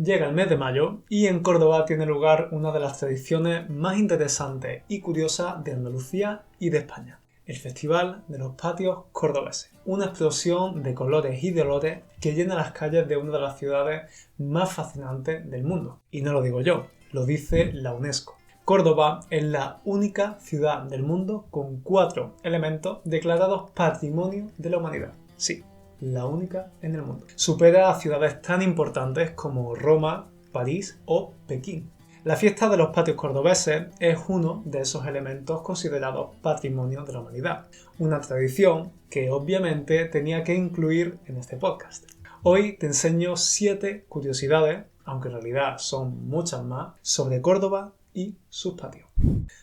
Llega el mes de mayo y en Córdoba tiene lugar una de las tradiciones más interesantes y curiosas de Andalucía y de España. El Festival de los Patios Cordobeses. Una explosión de colores y de olores que llena las calles de una de las ciudades más fascinantes del mundo. Y no lo digo yo, lo dice la UNESCO. Córdoba es la única ciudad del mundo con 4 elementos declarados Patrimonio de la Humanidad. Sí, la única en el mundo. Supera a ciudades tan importantes como Roma, París o Pekín. La fiesta de los patios cordobeses es uno de esos elementos considerados Patrimonio de la Humanidad. Una tradición que obviamente tenía que incluir en este podcast. Hoy te enseño 7 curiosidades, aunque en realidad son muchas más, sobre Córdoba y sus patios.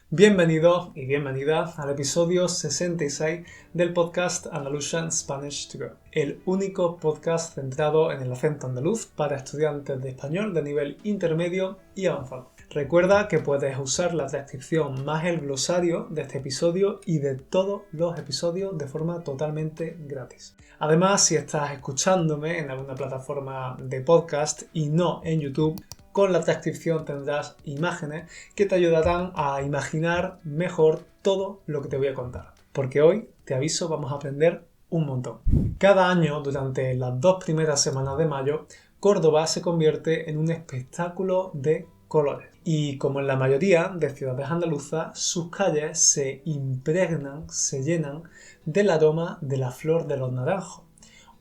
Bienvenidos y bienvenidas al episodio 66 del podcast Andalusian Spanish to Go, el único podcast centrado en el acento andaluz para estudiantes de español de nivel intermedio y avanzado. Recuerda que puedes usar la transcripción más el glosario de este episodio y de todos los episodios de forma totalmente gratis. Además, si estás escuchándome en alguna plataforma de podcast y no en YouTube, con la transcripción tendrás imágenes que te ayudarán a imaginar mejor todo lo que te voy a contar. Porque hoy, te aviso, vamos a aprender un montón. Cada año, durante las 2 primeras semanas de mayo, Córdoba se convierte en un espectáculo de colores. Y como en la mayoría de ciudades andaluzas, sus calles se impregnan, se llenan del aroma de la flor de los naranjos.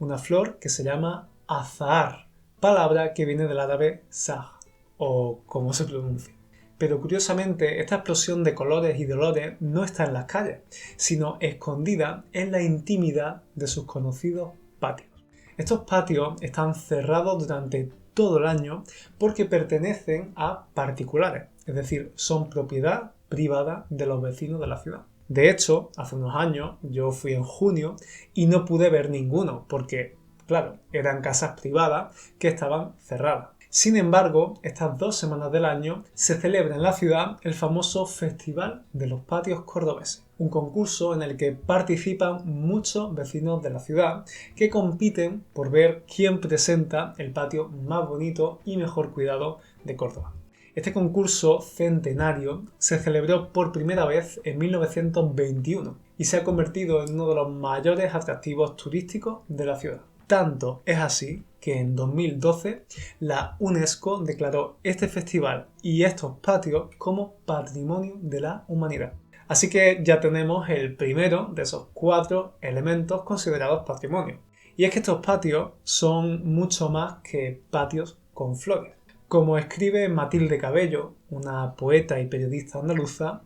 Una flor que se llama azahar, palabra que viene del árabe saj, o como se pronuncia. Pero curiosamente, esta explosión de colores y de olores no está en las calles, sino escondida en la intimidad de sus conocidos patios. Estos patios están cerrados durante todo el año porque pertenecen a particulares, es decir, son propiedad privada de los vecinos de la ciudad. De hecho, hace unos años yo fui en junio y no pude ver ninguno porque, claro, eran casas privadas que estaban cerradas. Sin embargo, estas 2 semanas del año se celebra en la ciudad el famoso Festival de los Patios Cordobeses, un concurso en el que participan muchos vecinos de la ciudad que compiten por ver quién presenta el patio más bonito y mejor cuidado de Córdoba. Este concurso centenario se celebró por primera vez en 1921 y se ha convertido en uno de los mayores atractivos turísticos de la ciudad. Tanto es así que en 2012 la UNESCO declaró este festival y estos patios como Patrimonio de la Humanidad. Así que ya tenemos el primero de esos 4 elementos considerados patrimonio. Y es que estos patios son mucho más que patios con flores. Como escribe Matilde Cabello, una poeta y periodista andaluza,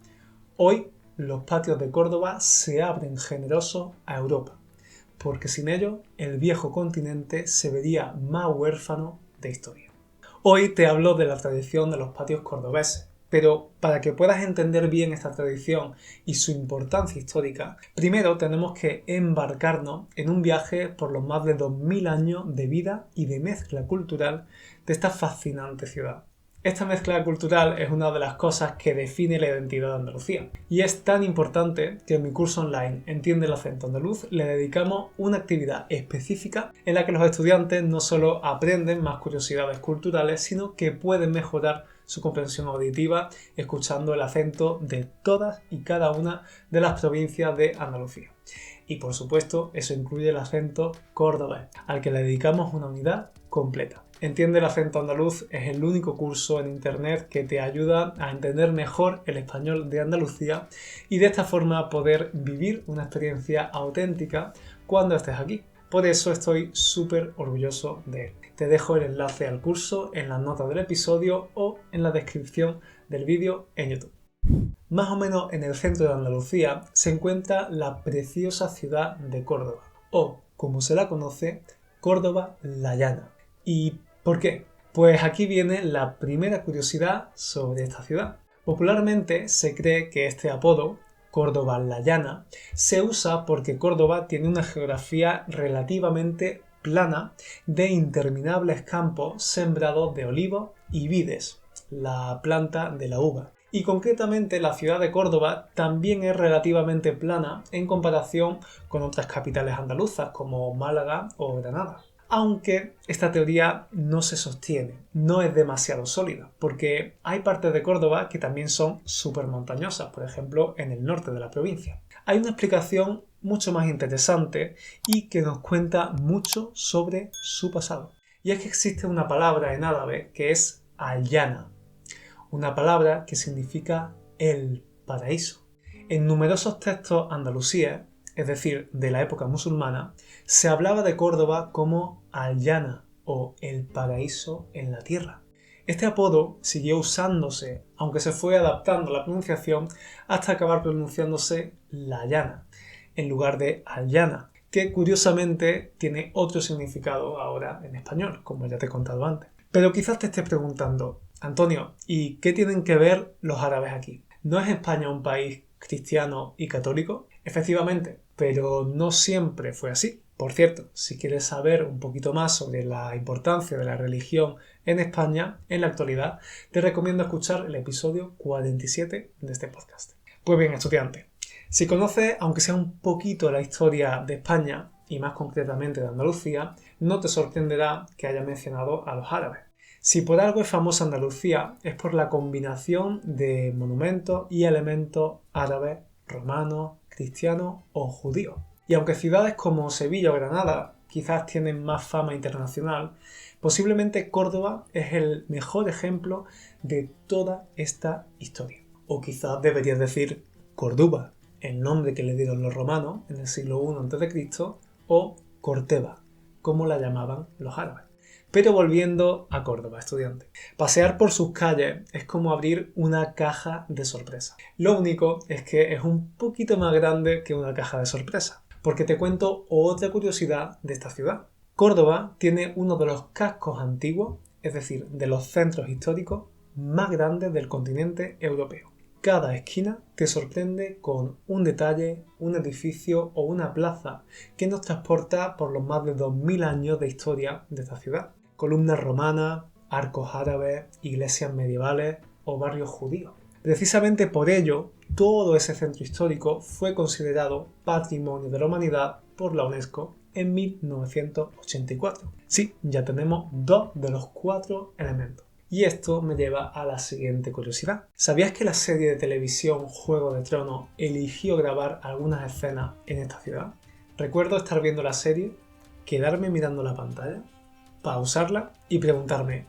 hoy los patios de Córdoba se abren generosos a Europa, porque sin ello el viejo continente se vería más huérfano de historia. Hoy te hablo de la tradición de los patios cordobeses, pero para que puedas entender bien esta tradición y su importancia histórica, primero tenemos que embarcarnos en un viaje por los más de 2000 años de vida y de mezcla cultural de esta fascinante ciudad. Esta mezcla cultural es una de las cosas que define la identidad de Andalucía y es tan importante que en mi curso online Entiende el acento andaluz le dedicamos una actividad específica en la que los estudiantes no solo aprenden más curiosidades culturales, sino que pueden mejorar su comprensión auditiva escuchando el acento de todas y cada una de las provincias de Andalucía. Y por supuesto, eso incluye el acento cordobés, al que le dedicamos una unidad completa. Entiende el acento andaluz es el único curso en internet que te ayuda a entender mejor el español de Andalucía y de esta forma poder vivir una experiencia auténtica cuando estés aquí. Por eso estoy súper orgulloso de él. Te dejo el enlace al curso en las notas del episodio o en la descripción del vídeo en YouTube. Más o menos en el centro de Andalucía se encuentra la preciosa ciudad de Córdoba, o como se la conoce, Córdoba la Llana. ¿Y por qué? Pues aquí viene la primera curiosidad sobre esta ciudad. Popularmente se cree que este apodo, Córdoba la Llana, se usa porque Córdoba tiene una geografía relativamente plana de interminables campos sembrados de olivos y vides, la planta de la uva. Y concretamente la ciudad de Córdoba también es relativamente plana en comparación con otras capitales andaluzas como Málaga o Granada. Aunque esta teoría no se sostiene, no es demasiado sólida, porque hay partes de Córdoba que también son súper montañosas, por ejemplo en el norte de la provincia. Hay una explicación mucho más interesante y que nos cuenta mucho sobre su pasado. Y es que existe una palabra en árabe que es al-Yana, una palabra que significa el paraíso. En numerosos textos andalusíes, es decir, de la época musulmana, se hablaba de Córdoba como al-Yana o el paraíso en la tierra. Este apodo siguió usándose, aunque se fue adaptando la pronunciación hasta acabar pronunciándose la Llana, en lugar de al-Yana, que curiosamente tiene otro significado ahora en español, como ya te he contado antes. Pero quizás te estés preguntando, Antonio, ¿y qué tienen que ver los árabes aquí? ¿No es España un país cristiano y católico? Efectivamente, pero no siempre fue así. Por cierto, si quieres saber un poquito más sobre la importancia de la religión en España en la actualidad, te recomiendo escuchar el episodio 47 de este podcast. Pues bien, estudiante, si conoces, aunque sea un poquito, la historia de España, y más concretamente de Andalucía, no te sorprenderá que haya mencionado a los árabes. Si por algo es famosa Andalucía, es por la combinación de monumentos y elementos árabes, romanos, cristianos o judíos. Y aunque ciudades como Sevilla o Granada quizás tienen más fama internacional, posiblemente Córdoba es el mejor ejemplo de toda esta historia. O quizás deberías decir Córdoba, el nombre que le dieron los romanos en el siglo I a.C., o Corteba, como la llamaban los árabes. Pero volviendo a Córdoba, estudiante. Pasear por sus calles es como abrir una caja de sorpresa. Lo único es que es un poquito más grande que una caja de sorpresa, porque te cuento otra curiosidad de esta ciudad. Córdoba tiene uno de los cascos antiguos, es decir, de los centros históricos más grandes del continente europeo. Cada esquina te sorprende con un detalle, un edificio o una plaza que nos transporta por los más de 2000 años de historia de esta ciudad. Columnas romanas, arcos árabes, iglesias medievales o barrios judíos. Precisamente por ello, todo ese centro histórico fue considerado Patrimonio de la Humanidad por la UNESCO en 1984. Sí, ya tenemos 2 de los 4 elementos. Y esto me lleva a la siguiente curiosidad. ¿Sabías que la serie de televisión Juego de Tronos eligió grabar algunas escenas en esta ciudad? Recuerdo estar viendo la serie, quedarme mirando la pantalla, pausarla y preguntarme,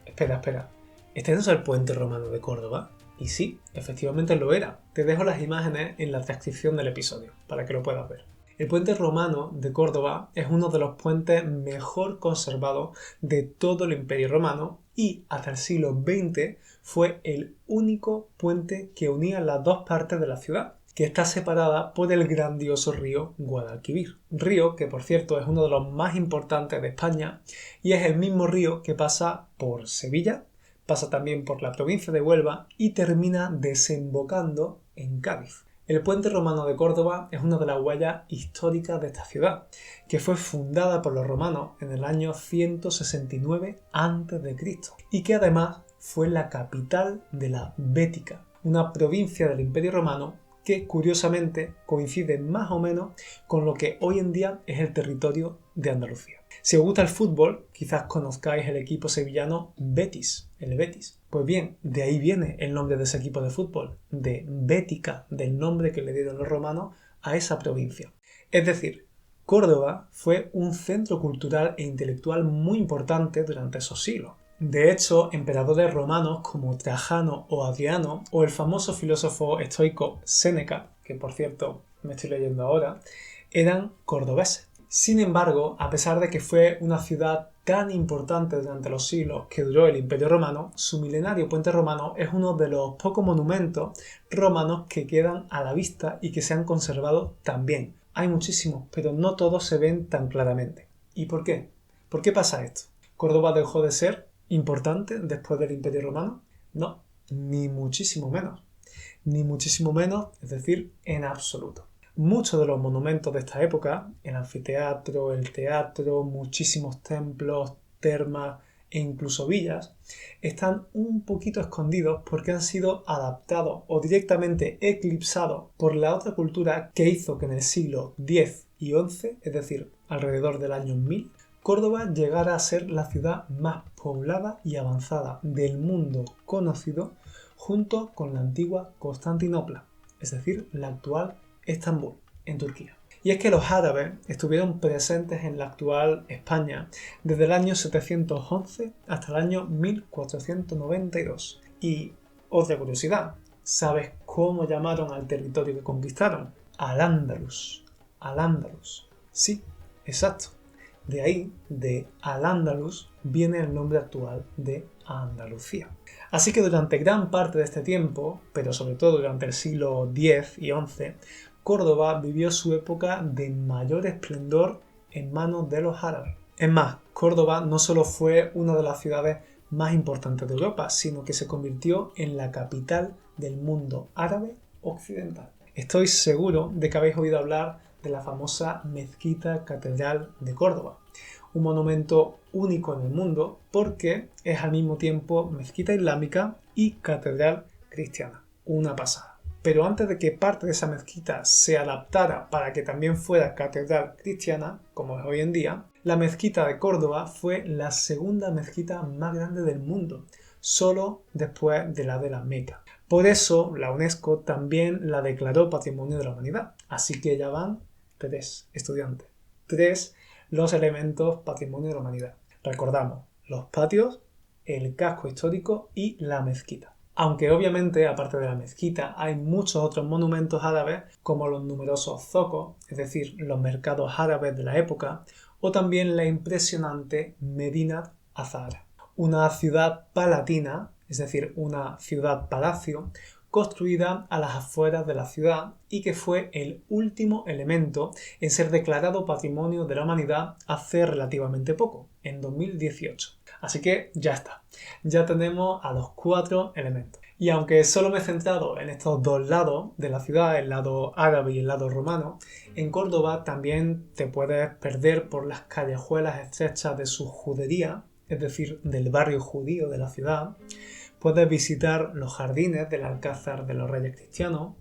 espera, ¿este no es el puente romano de Córdoba? Y sí, efectivamente lo era. Te dejo las imágenes en la descripción del episodio, para que lo puedas ver. El puente romano de Córdoba es uno de los puentes mejor conservados de todo el Imperio Romano y hasta el siglo XX fue el único puente que unía las dos partes de la ciudad, que está separada por el grandioso río Guadalquivir. Río que, por cierto, es uno de los más importantes de España y es el mismo río que pasa por Sevilla, pasa también por la provincia de Huelva y termina desembocando en Cádiz. El puente romano de Córdoba es una de las huellas históricas de esta ciudad, que fue fundada por los romanos en el año 169 a.C. y que además fue la capital de la Bética, una provincia del Imperio Romano que curiosamente coincide más o menos con lo que hoy en día es el territorio de Andalucía. Si os gusta el fútbol, quizás conozcáis el equipo sevillano Betis, el Betis. Pues bien, de ahí viene el nombre de ese equipo de fútbol, de Bética, del nombre que le dieron los romanos a esa provincia. Es decir, Córdoba fue un centro cultural e intelectual muy importante durante esos siglos. De hecho, emperadores romanos como Trajano o Adriano, o el famoso filósofo estoico Séneca, que por cierto me estoy leyendo ahora, eran cordobeses. Sin embargo, a pesar de que fue una ciudad tan importante durante los siglos que duró el Imperio Romano, su milenario puente romano es uno de los pocos monumentos romanos que quedan a la vista y que se han conservado tan bien. Hay muchísimos, pero no todos se ven tan claramente. ¿Y por qué? ¿Por qué pasa esto? ¿Córdoba dejó de ser importante después del Imperio Romano? No, ni muchísimo menos. Ni muchísimo menos, es decir, en absoluto. Muchos de los monumentos de esta época, el anfiteatro, el teatro, muchísimos templos, termas e incluso villas, están un poquito escondidos porque han sido adaptados o directamente eclipsados por la otra cultura que hizo que en el siglo X y XI, es decir, alrededor del año 1000, Córdoba llegara a ser la ciudad más poblada y avanzada del mundo conocido, junto con la antigua Constantinopla, es decir, la actual Estambul, en Turquía. Y es que los árabes estuvieron presentes en la actual España desde el año 711 hasta el año 1492. Y otra curiosidad, ¿sabes cómo llamaron al territorio que conquistaron? Al-Ándalus. Al-Ándalus. Sí, exacto. De ahí, de Al-Ándalus, viene el nombre actual de Andalucía. Así que durante gran parte de este tiempo, pero sobre todo durante el siglo X y XI, Córdoba vivió su época de mayor esplendor en manos de los árabes. Es más, Córdoba no solo fue una de las ciudades más importantes de Europa, sino que se convirtió en la capital del mundo árabe occidental. Estoy seguro de que habéis oído hablar de la famosa Mezquita Catedral de Córdoba, un monumento único en el mundo porque es al mismo tiempo mezquita islámica y catedral cristiana. Una pasada. Pero antes de que parte de esa mezquita se adaptara para que también fuera catedral cristiana, como es hoy en día, la mezquita de Córdoba fue la segunda mezquita más grande del mundo, solo después de la Meca. Por eso la UNESCO también la declaró Patrimonio de la Humanidad. Así que ya van 3 estudiantes. 3 los elementos Patrimonio de la Humanidad. Recordamos, los patios, el casco histórico y la mezquita. Aunque obviamente, aparte de la mezquita, hay muchos otros monumentos árabes como los numerosos zocos, es decir, los mercados árabes de la época, o también la impresionante Medinat Azahara, una ciudad palatina, es decir, una ciudad-palacio, construida a las afueras de la ciudad y que fue el último elemento en ser declarado Patrimonio de la Humanidad hace relativamente poco, en 2018. Así que ya está, ya tenemos a los 4 elementos. Y aunque solo me he centrado en estos 2 lados de la ciudad, el lado árabe y el lado romano, en Córdoba también te puedes perder por las callejuelas estrechas de su judería, es decir, del barrio judío de la ciudad. Puedes visitar los jardines del Alcázar de los Reyes Cristianos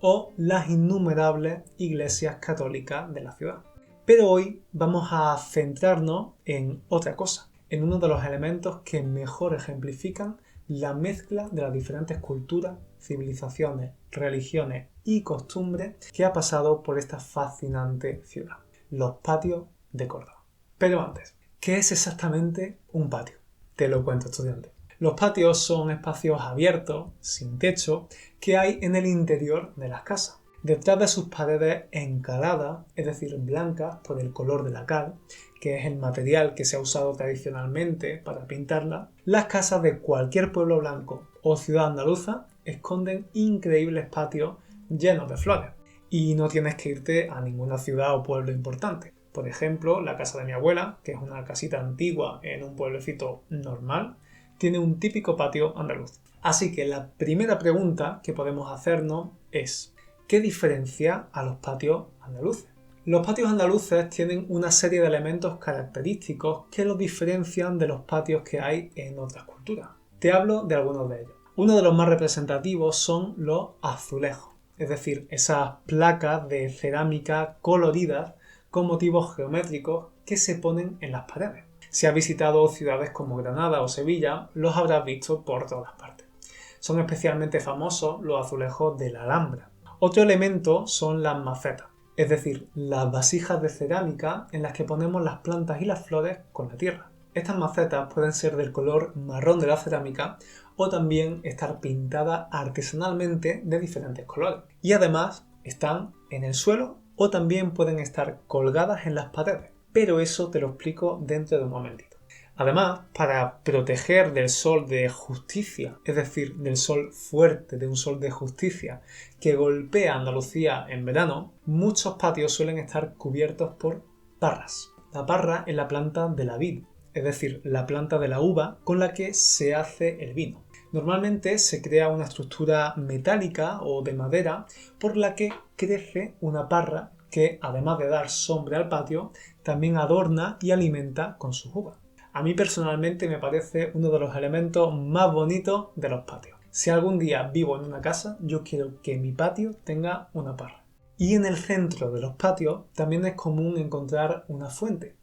o las innumerables iglesias católicas de la ciudad. Pero hoy vamos a centrarnos en otra cosa, en uno de los elementos que mejor ejemplifican la mezcla de las diferentes culturas, civilizaciones, religiones y costumbres que ha pasado por esta fascinante ciudad, los patios de Córdoba. Pero antes, ¿qué es exactamente un patio? Te lo cuento, estudiante. Los patios son espacios abiertos, sin techo, que hay en el interior de las casas. Detrás de sus paredes encaladas, es decir, blancas por el color de la cal, que es el material que se ha usado tradicionalmente para pintarla, las casas de cualquier pueblo blanco o ciudad andaluza esconden increíbles patios llenos de flores. Y no tienes que irte a ninguna ciudad o pueblo importante. Por ejemplo, la casa de mi abuela, que es una casita antigua en un pueblecito normal, tiene un típico patio andaluz. Así que la primera pregunta que podemos hacernos es: ¿qué diferencia a los patios andaluces? Los patios andaluces tienen una serie de elementos característicos que los diferencian de los patios que hay en otras culturas. Te hablo de algunos de ellos. Uno de los más representativos son los azulejos, es decir, esas placas de cerámica coloridas con motivos geométricos que se ponen en las paredes. Si has visitado ciudades como Granada o Sevilla, los habrás visto por todas partes. Son especialmente famosos los azulejos de la Alhambra. Otro elemento son las macetas, es decir, las vasijas de cerámica en las que ponemos las plantas y las flores con la tierra. Estas macetas pueden ser del color marrón de la cerámica o también estar pintadas artesanalmente de diferentes colores. Y además están en el suelo o también pueden estar colgadas en las paredes. Pero eso te lo explico dentro de un momentito. Además, para proteger del sol de justicia, es decir, del sol fuerte, de un sol de justicia que golpea Andalucía en verano, muchos patios suelen estar cubiertos por parras. La parra es la planta de la vid, es decir, la planta de la uva con la que se hace el vino. Normalmente se crea una estructura metálica o de madera por la que crece una parra que, además de dar sombra al patio, también adorna y alimenta con sus uvas. A mí personalmente me parece uno de los elementos más bonitos de los patios. Si algún día vivo en una casa, yo quiero que mi patio tenga una parra. Y en el centro de los patios también es común encontrar una fuente,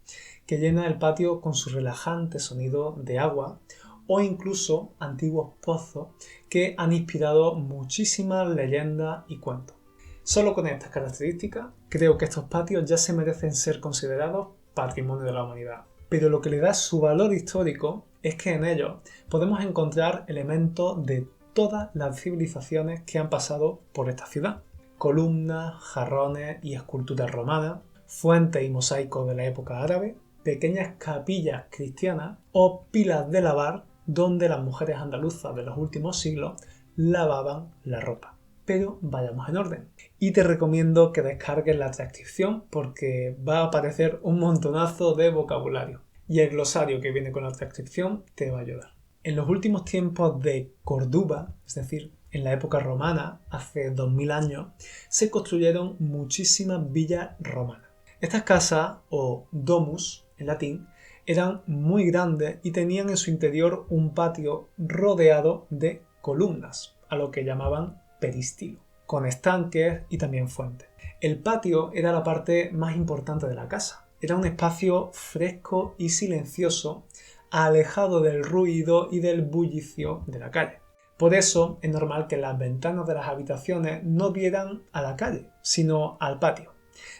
que llena el patio con su relajante sonido de agua, o incluso antiguos pozos que han inspirado muchísimas leyendas y cuentos. Solo con estas características, creo que estos patios ya se merecen ser considerados patrimonio de la humanidad. Pero lo que le da su valor histórico es que en ellos podemos encontrar elementos de todas las civilizaciones que han pasado por esta ciudad. Columnas, jarrones y esculturas romanas, fuentes y mosaicos de la época árabe, pequeñas capillas cristianas o pilas de lavar donde las mujeres andaluzas de los últimos siglos lavaban la ropa. Pero vayamos en orden. Y te recomiendo que descargues la transcripción porque va a aparecer un montonazo de vocabulario. Y el glosario que viene con la transcripción te va a ayudar. En los últimos tiempos de Córdoba, es decir, en la época romana, hace 2000 años, se construyeron muchísimas villas romanas. Estas casas, o domus en latín, eran muy grandes y tenían en su interior un patio rodeado de columnas, a lo que llamaban peristilo, con estanques y también fuentes. El patio era la parte más importante de la casa. Era un espacio fresco y silencioso, alejado del ruido y del bullicio de la calle. Por eso es normal que las ventanas de las habitaciones no dieran a la calle, sino al patio.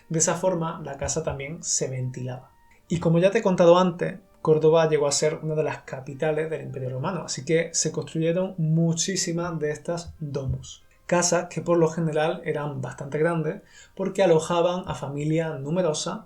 De esa forma, la casa también se ventilaba. Y como ya te he contado antes, Córdoba llegó a ser una de las capitales del Imperio Romano, así que se construyeron muchísimas de estas domus. Casas que por lo general eran bastante grandes porque alojaban a familias numerosas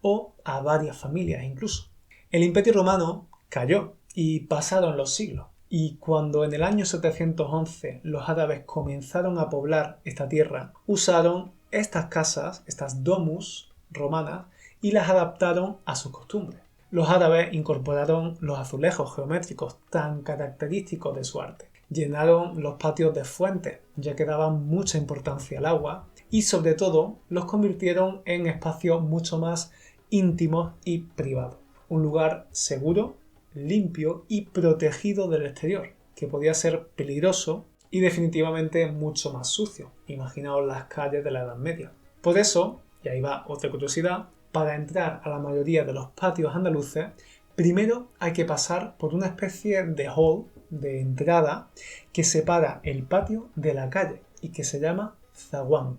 o a varias familias incluso. El Imperio Romano cayó y pasaron los siglos. Y cuando en el año 711 los árabes comenzaron a poblar esta tierra, usaron estas casas, estas domus romanas, y las adaptaron a sus costumbres. Los árabes incorporaron los azulejos geométricos tan característicos de su arte. Llenaron los patios de fuentes, ya que daban mucha importancia al agua, y sobre todo los convirtieron en espacios mucho más íntimos y privados. Un lugar seguro, limpio y protegido del exterior, que podía ser peligroso y definitivamente mucho más sucio. Imaginaos las calles de la Edad Media. Por eso, y ahí va otra curiosidad, para entrar a la mayoría de los patios andaluces, primero hay que pasar por una especie de hall, de entrada, que separa el patio de la calle y que se llama zaguán.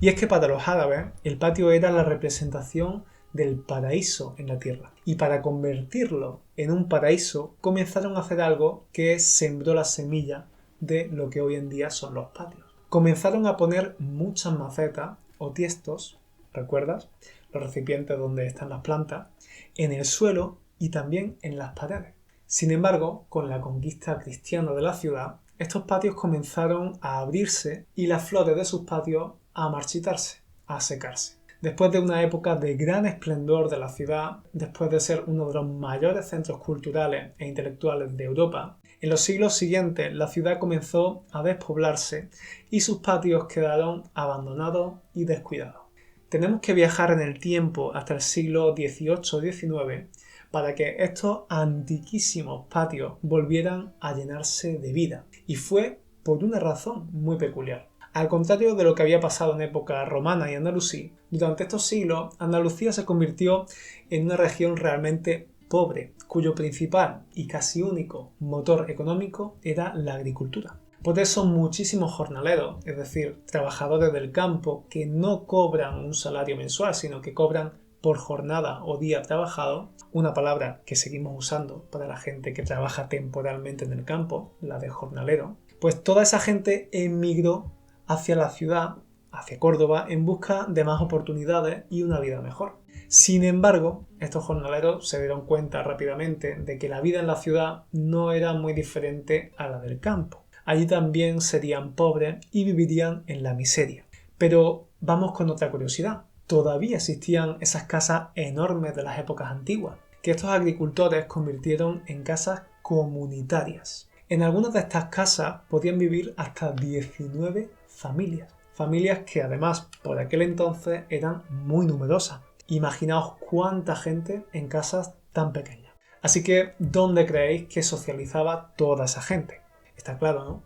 Y es que para los árabes el patio era la representación del paraíso en la tierra. Y para convertirlo en un paraíso comenzaron a hacer algo que sembró la semilla de lo que hoy en día son los patios. Comenzaron a poner muchas macetas o tiestos, ¿recuerdas? Los recipientes donde están las plantas, en el suelo y también en las paredes. Sin embargo, con la conquista cristiana de la ciudad, estos patios comenzaron a abrirse y las flores de sus patios a marchitarse, a secarse. Después de una época de gran esplendor de la ciudad, después de ser uno de los mayores centros culturales e intelectuales de Europa, en los siglos siguientes la ciudad comenzó a despoblarse y sus patios quedaron abandonados y descuidados. Tenemos que viajar en el tiempo hasta el siglo XVIII-XIX para que estos antiquísimos patios volvieran a llenarse de vida. Y fue por una razón muy peculiar. Al contrario de lo que había pasado en época romana y andalusí, durante estos siglos Andalucía se convirtió en una región realmente pobre, cuyo principal y casi único motor económico era la agricultura. Por eso muchísimos jornaleros, es decir, trabajadores del campo que no cobran un salario mensual, sino que cobran por jornada o día trabajado, una palabra que seguimos usando para la gente que trabaja temporalmente en el campo, la de jornalero, pues toda esa gente emigró hacia la ciudad, hacia Córdoba, en busca de más oportunidades y una vida mejor. Sin embargo, estos jornaleros se dieron cuenta rápidamente de que la vida en la ciudad no era muy diferente a la del campo. Allí también serían pobres y vivirían en la miseria. Pero vamos con otra curiosidad. Todavía existían esas casas enormes de las épocas antiguas, que estos agricultores convirtieron en casas comunitarias. En algunas de estas casas podían vivir hasta 19 familias. Familias que además por aquel entonces eran muy numerosas. Imaginaos cuánta gente en casas tan pequeñas. Así que, ¿dónde creéis que socializaba toda esa gente? Está claro, ¿no?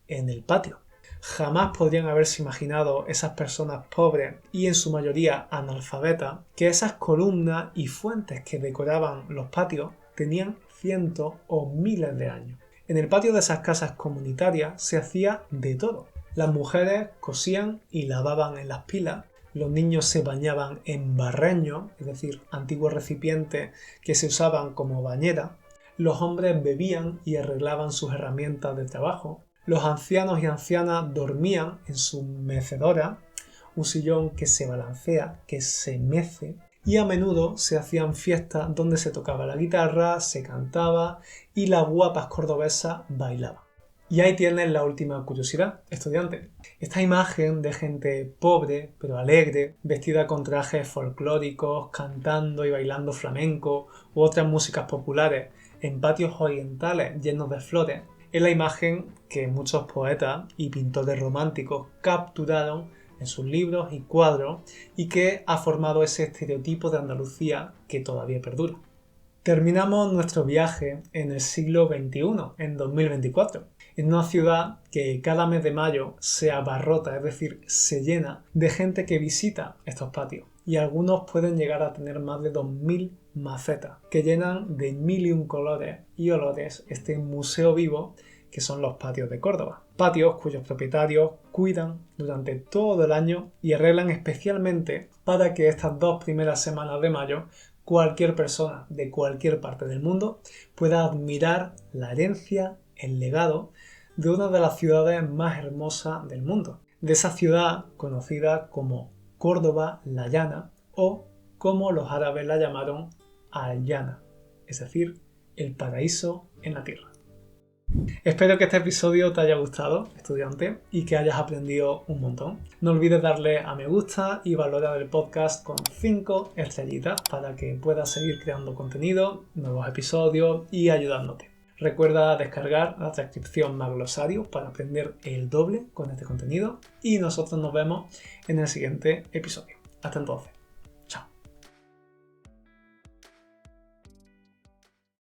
En el patio. Jamás podrían haberse imaginado esas personas pobres y en su mayoría analfabetas que esas columnas y fuentes que decoraban los patios tenían cientos o miles de años. En el patio de esas casas comunitarias se hacía de todo. Las mujeres cosían y lavaban en las pilas, los niños se bañaban en barreños, es decir, antiguos recipientes que se usaban como bañera, los hombres bebían y arreglaban sus herramientas de trabajo, los ancianos y ancianas dormían en su mecedora, un sillón que se balancea, que se mece, y a menudo se hacían fiestas donde se tocaba la guitarra, se cantaba y las guapas cordobesas bailaban. Y ahí tienes la última curiosidad, estudiante. Esta imagen de gente pobre pero alegre, vestida con trajes folclóricos, cantando y bailando flamenco u otras músicas populares en patios orientales llenos de flores, es la imagen que muchos poetas y pintores románticos capturaron en sus libros y cuadros y que ha formado ese estereotipo de Andalucía que todavía perdura. Terminamos nuestro viaje en el siglo XXI, en 2024, en una ciudad que cada mes de mayo se abarrota, es decir, se llena de gente que visita estos patios. Y algunos pueden llegar a tener más de 2000 macetas que llenan de 1001 colores y olores este museo vivo que son los patios de Córdoba. Patios cuyos propietarios cuidan durante todo el año y arreglan especialmente para que estas 2 primeras semanas de mayo cualquier persona de cualquier parte del mundo pueda admirar la herencia, el legado de una de las ciudades más hermosas del mundo. De esa ciudad conocida como Córdoba la Llana o como los árabes la llamaron Al-Llana, es decir, el paraíso en la tierra. Espero que este episodio te haya gustado, estudiante, y que hayas aprendido un montón. No olvides darle a me gusta y valorar el podcast con 5 estrellitas para que puedas seguir creando contenido, nuevos episodios y ayudándote. Recuerda descargar la transcripción más glosario para aprender el doble con este contenido y nosotros nos vemos en el siguiente episodio. Hasta entonces.